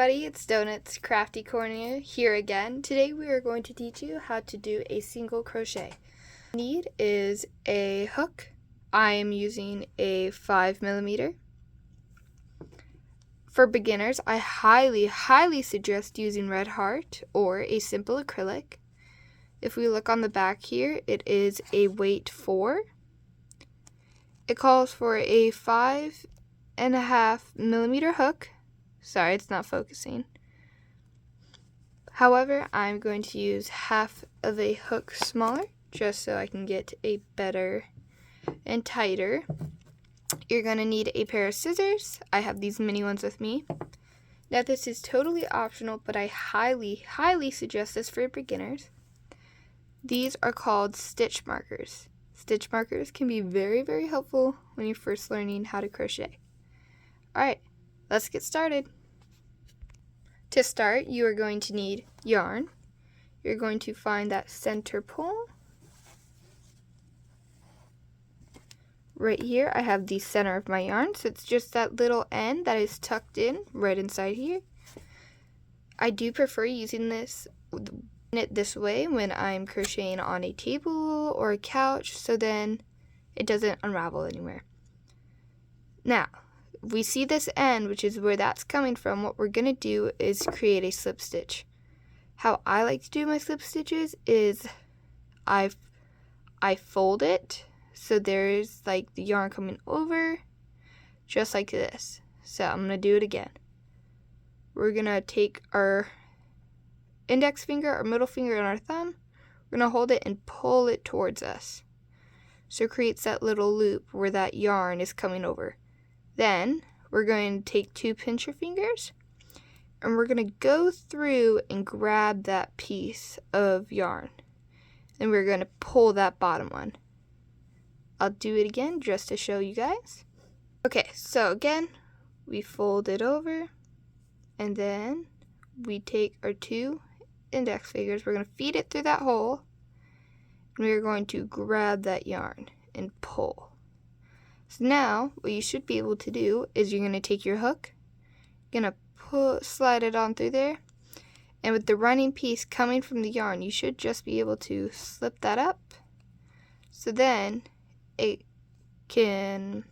everybody, it's Donuts Crafty Corner here again. Today we are going to teach you how to do a single crochet. What you need is a hook. I am using a 5mm. For beginners, I highly suggest using red heart or a simple acrylic. If we look on the back here, it is a weight 4. It calls for a 5.5mm hook. Sorry, it's not focusing. However, I'm going to use half of a hook smaller just so I can get a better and tighter. You're going to need a pair of scissors. I have these mini ones with me. Now this is totally optional, but I highly suggest this for beginners. These are called stitch markers. Stitch markers can be very helpful when you're first learning how to crochet. Alright, let's get started. To start, you are going to need yarn. You're going to find that center pole. Right here, I have the center of my yarn, so it's just that little end that is tucked in right inside here. I do prefer using it this way when I'm crocheting on a table or a couch, so then it doesn't unravel anywhere. Now, we see this end, which is where that's coming from. What we're going to do is create a slip stitch. How I like to do my slip stitches is I fold it so there's like the yarn coming over just like this. So I'm going to do it again. We're going to take our index finger, our middle finger, and our thumb. We're going to hold it and pull it towards us. So it creates that little loop where that yarn is coming over. Then we're going to take 2 pincher fingers and we're going to go through and grab that piece of yarn. And we're going to pull that bottom one. I'll do it again just to show you guys. Okay, so again, we fold it over and then we take our 2 index fingers. We're going to feed it through that hole and we're going to grab that yarn and pull. So now, what you should be able to do is you're going to take your hook, you're going to slide it on through there, and with the running piece coming from the yarn, you should just be able to slip that up. So then, it can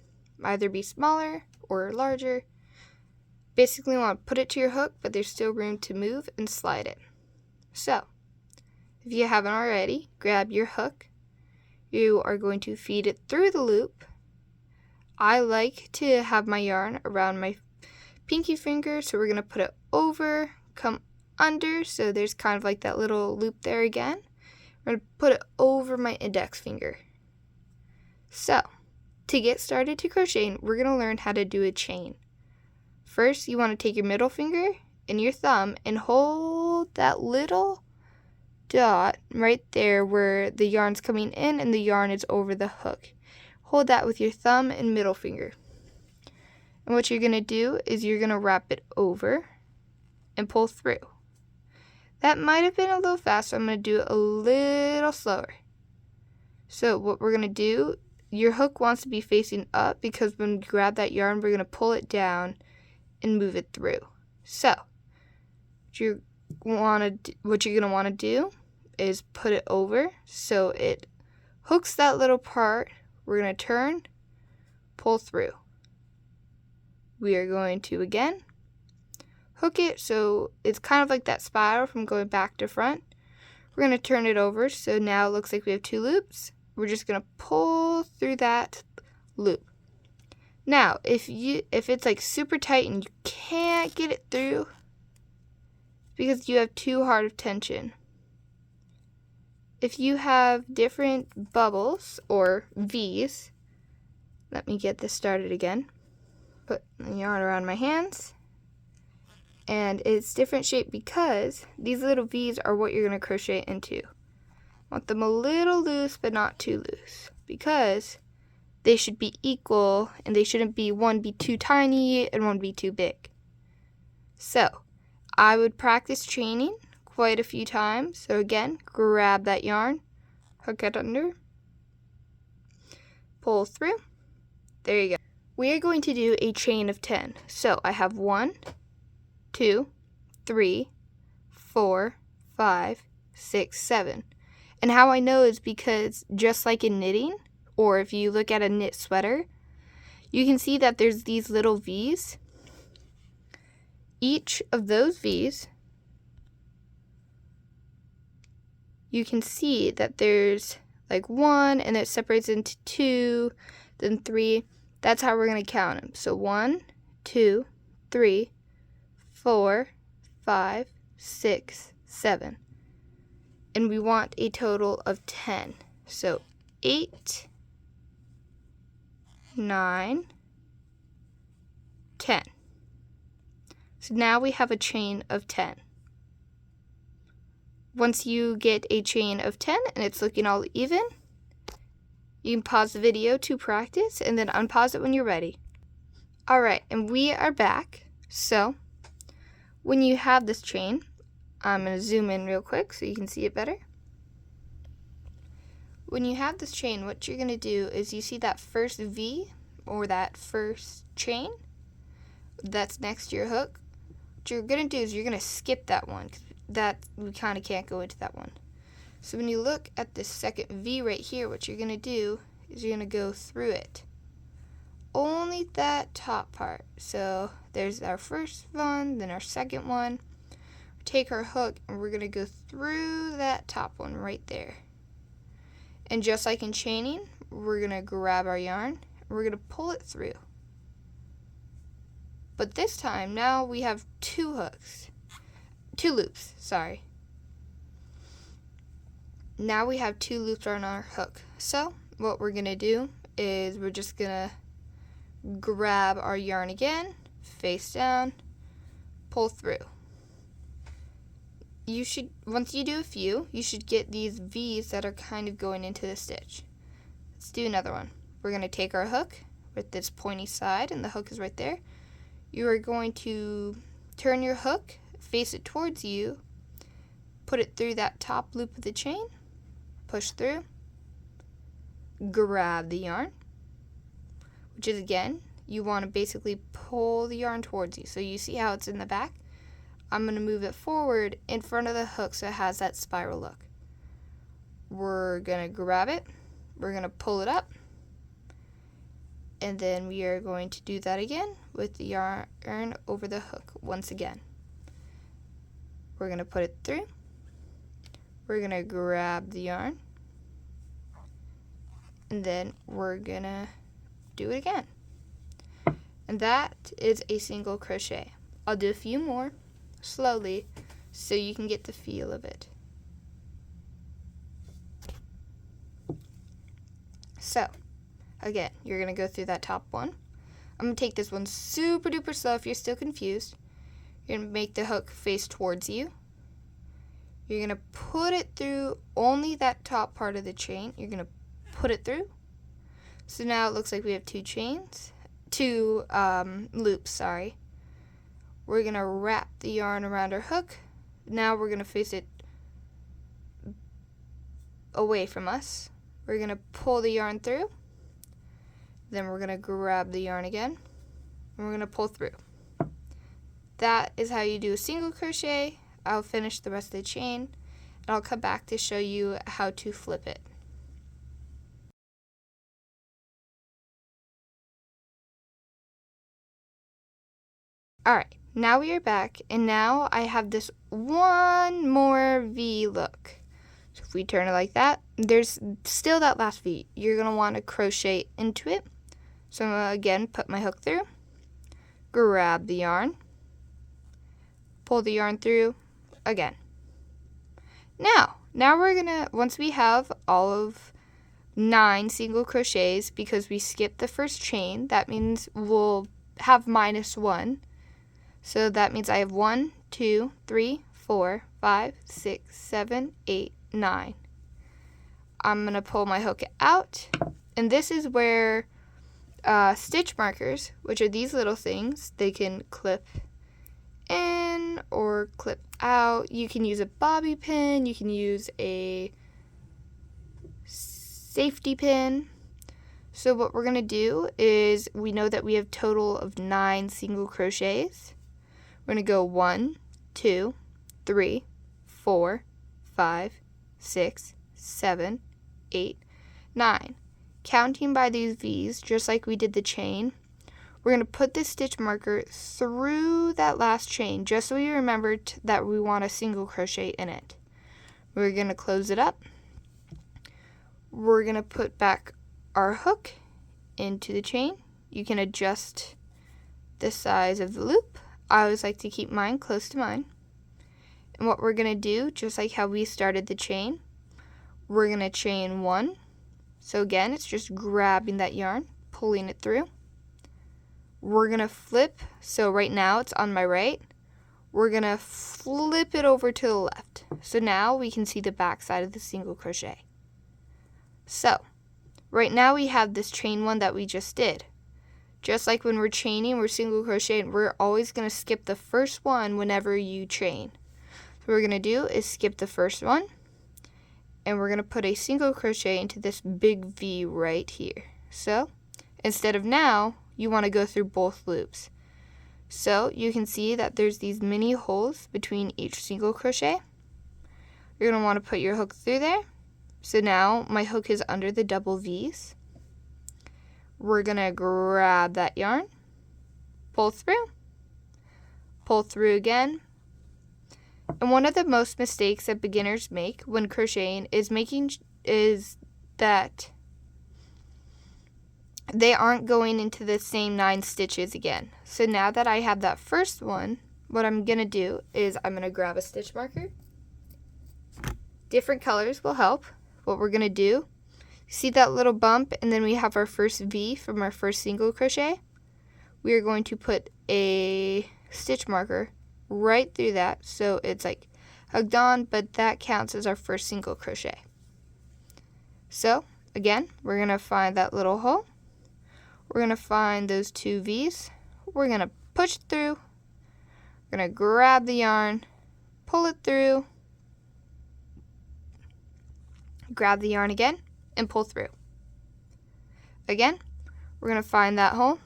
either be smaller or larger. Basically, you want to put it to your hook, but there's still room to move and slide it. So, if you haven't already, grab your hook. You are going to feed it through the loop. I like to have my yarn around my pinky finger, so we're going to put it over, come under, so there's kind of like that little loop there again. We're going to put it over my index finger. So, to get started to crocheting, we're going to learn how to do a chain. First, you want to take your middle finger and your thumb and hold that little dot right there where the yarn's coming in and the yarn is over the hook. Hold that with your thumb and middle finger. And what you're going to do is you're going to wrap it over and pull through. That might have been a little fast, so I'm going to do it a little slower. So what we're going to do, your hook wants to be facing up because when we grab that yarn, we're going to pull it down and move it through. So what you're going to want to do is put it over so it hooks that little part. We're going to turn, pull through. We are going to, again, hook it so it's kind of like that spiral from going back to front. We're going to turn it over so now it looks like we have 2 loops. We're just going to pull through that loop. Now, if it's like super tight and you can't get it through, it's because you have too hard of tension. If you have different bubbles or V's, let me get this started again. Put the yarn around my hands. And it's different shape because these little V's are what you're going to crochet into. Want them a little loose but not too loose because they should be equal and they shouldn't be one be too tiny and one be too big. So, I would practice chaining quite a few times. So again, grab that yarn, hook it under, pull through. There you go. We are going to do a chain of 10. So I have 1, 2, 3, 4, 5, 6, 7. And how I know is because just like in knitting, or if you look at a knit sweater, you can see that there's these little V's. Each of those V's, you can see that there's like 1, and it separates into 2, then 3. That's how we're going to count them. So 1, 2, 3, 4, 5, 6, 7. And we want a total of 10. So 8, 9, 10. So now we have a chain of 10. Once you get a chain of 10 and it's looking all even, you can pause the video to practice and then unpause it when you're ready. Alright, and we are back. So, when you have this chain, I'm going to zoom in real quick so you can see it better. When you have this chain, what you're going to do is you see that first V, or that first chain that's next to your hook. What you're going to do is you're going to skip that one, that we kind of can't go into that one. So when you look at the second V right here, what you're going to do is you're going to go through it. Only that top part. So there's our first one, then our second one. Take our hook and we're going to go through that top one right there. And just like in chaining, we're going to grab our yarn and we're going to pull it through. But this time, now we have 2 loops, sorry. Now we have 2 loops on our hook. So what we're going to do is we're just going to grab our yarn again, face down, pull through. You should, once you do a few, you should get these V's that are kind of going into the stitch. Let's do another one. We're going to take our hook with this pointy side, and the hook is right there. You are going to turn your hook, face it towards you, put it through that top loop of the chain, push through, grab the yarn, which is, again, you want to basically pull the yarn towards you. So you see how it's in the back? I'm going to move it forward in front of the hook so it has that spiral look. We're going to grab it, we're going to pull it up, and then we are going to do that again with the yarn over the hook once again. We're going to put it through, we're going to grab the yarn, and then we're going to do it again. And that is a single crochet. I'll do a few more slowly so you can get the feel of it. So, again, you're going to go through that top one. I'm going to take this one super duper slow if you're still confused. You're going to make the hook face towards you. You're going to put it through only that top part of the chain. You're going to put it through. So now it looks like we have 2 loops, sorry. We're going to wrap the yarn around our hook. Now we're going to face it away from us. We're going to pull the yarn through. Then we're going to grab the yarn again. And we're going to pull through. That is how you do a single crochet. I'll finish the rest of the chain, and I'll come back to show you how to flip it. Alright, now we are back, and now I have this one more V look. So if we turn it like that, there's still that last V. You're going to want to crochet into it. So I'm going to, again, put my hook through, grab the yarn, pull the yarn through again. Now we're going to, once we have all of 9 single crochets, because we skipped the first chain, that means we'll have -1. So that means I have 1, 2, 3, 4, 5, 6, 7, 8, 9. I'm going to pull my hook out, and this is where stitch markers, which are these little things, they can clip in or clip out. You can use a bobby pin, you can use a safety pin. So what we're going to do is, we know that we have total of 9 single crochets. We're going to go 1, 2, 3, 4, 5, 6, 7, 8, 9. Counting by these V's, just like we did the chain, we're going to put this stitch marker through that last chain, just so we remember that we want a single crochet in it. We're going to close it up. We're going to put back our hook into the chain. You can adjust the size of the loop. I always like to keep mine close to mine. And what we're going to do, just like how we started the chain, we're going to chain 1. So again, it's just grabbing that yarn, pulling it through. We're going to flip, so right now it's on my right. We're going to flip it over to the left. So now we can see the back side of the single crochet. So, right now we have this chain 1 that we just did. Just like when we're chaining, we're single crocheting, we're always going to skip the first one whenever you chain. So what we're going to do is skip the first one, and we're going to put a single crochet into this big V right here. So, instead of now, you want to go through both loops. So, you can see that there's these mini holes between each single crochet. You're going to want to put your hook through there. So now my hook is under the double V's. We're going to grab that yarn, pull through again. And one of the most mistakes that beginners make when crocheting is that they aren't going into the same 9 stitches again. So now that I have that first one, what I'm going to do is I'm going to grab a stitch marker. Different colors will help. What we're going to do, see that little bump, and then we have our first V from our first single crochet. We are going to put a stitch marker right through that, so it's like hugged on, but that counts as our first single crochet. So again, we're going to find that little hole. We're going to find those 2 V's. We're going to push through. We're going to grab the yarn, pull it through, grab the yarn again, and pull through. Again, we're going to find that hole,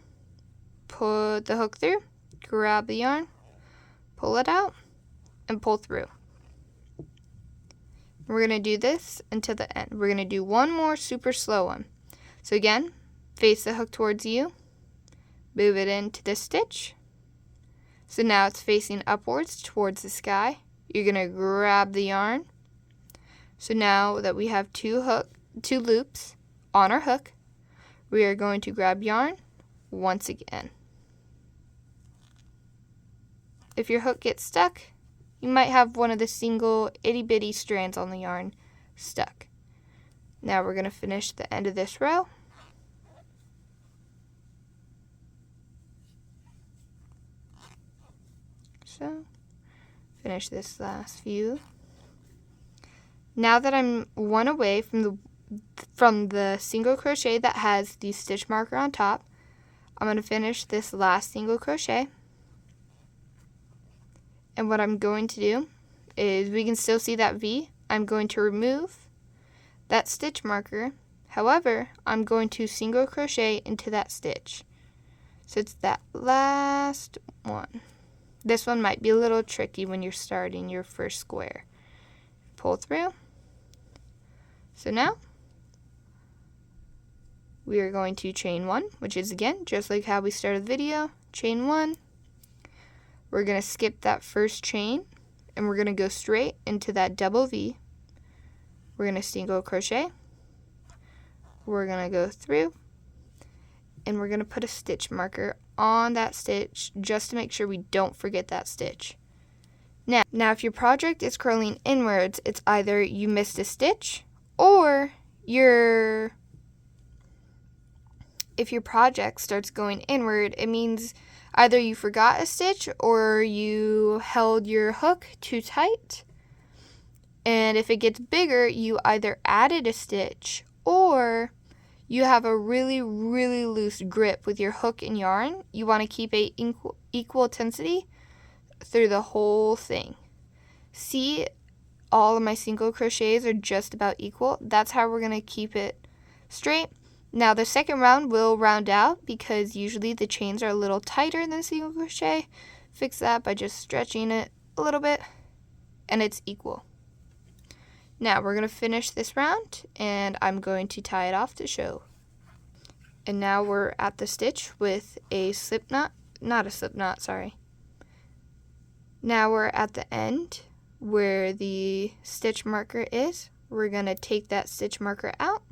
put the hook through, grab the yarn, pull it out, and pull through. We're going to do this until the end. We're going to do one more super slow one. So again, face the hook towards you, move it into the stitch. So now it's facing upwards towards the sky. You're going to grab the yarn. So now that we have 2 loops on our hook, we are going to grab yarn once again. If your hook gets stuck, you might have one of the single itty bitty strands on the yarn stuck. Now we're going to finish the end of this row. So, finish this last few. Now that I'm one away from the single crochet that has the stitch marker on top, I'm going to finish this last single crochet. And what I'm going to do is, we can still see that V. I'm going to remove that stitch marker. However, I'm going to single crochet into that stitch. So it's that last one. This one might be a little tricky when you're starting your first square. Pull through. So now we are going to chain 1, which is again just like how we started the video. Chain 1. We're going to skip that first chain, and we're going to go straight into that double V. We're going to single crochet. We're going to go through, and we're going to put a stitch marker on that stitch just to make sure we don't forget that stitch. Now if your project is curling inwards, it's either you missed a stitch, or if your project starts going inward, it means either you forgot a stitch or you held your hook too tight. And if it gets bigger, you either added a stitch or you have a really, really loose grip with your hook and yarn. You want to keep a equal intensity through the whole thing. See, all of my single crochets are just about equal. That's how we're going to keep it straight. Now the second round will round out because usually the chains are a little tighter than single crochet. Fix that by just stretching it a little bit, and it's equal. Now we're going to finish this round, and I'm going to tie it off to show. And now we're at the stitch with a slip knot, not a slip knot, sorry. Now we're at the end where the stitch marker is. We're going to take that stitch marker out,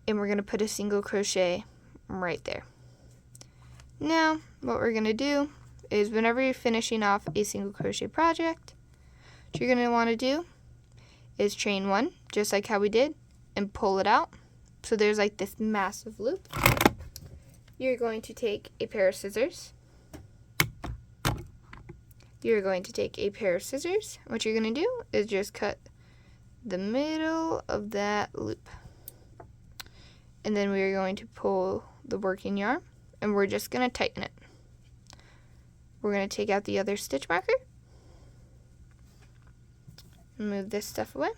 and we're going to put a single crochet right there. Now what we're going to do is whenever you're finishing off a single crochet project, what you're going to want to do is chain one, just like how we did, and pull it out. So there's like this massive loop. You're going to take a pair of scissors. You're going to take a pair of scissors. What you're going to do is just cut the middle of that loop. And then we're going to pull the working yarn, and we're just going to tighten it. We're going to take out the other stitch marker. Move this stuff away.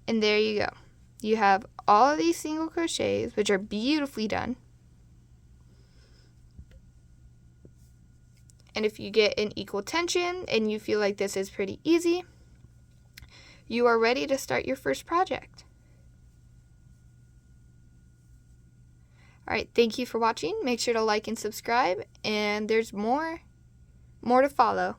And there you go. You have all of these single crochets, which are beautifully done. And if you get an equal tension and you feel like this is pretty easy, you are ready to start your first project. Alright, thank you for watching. Make sure to like and subscribe, and there's more to follow.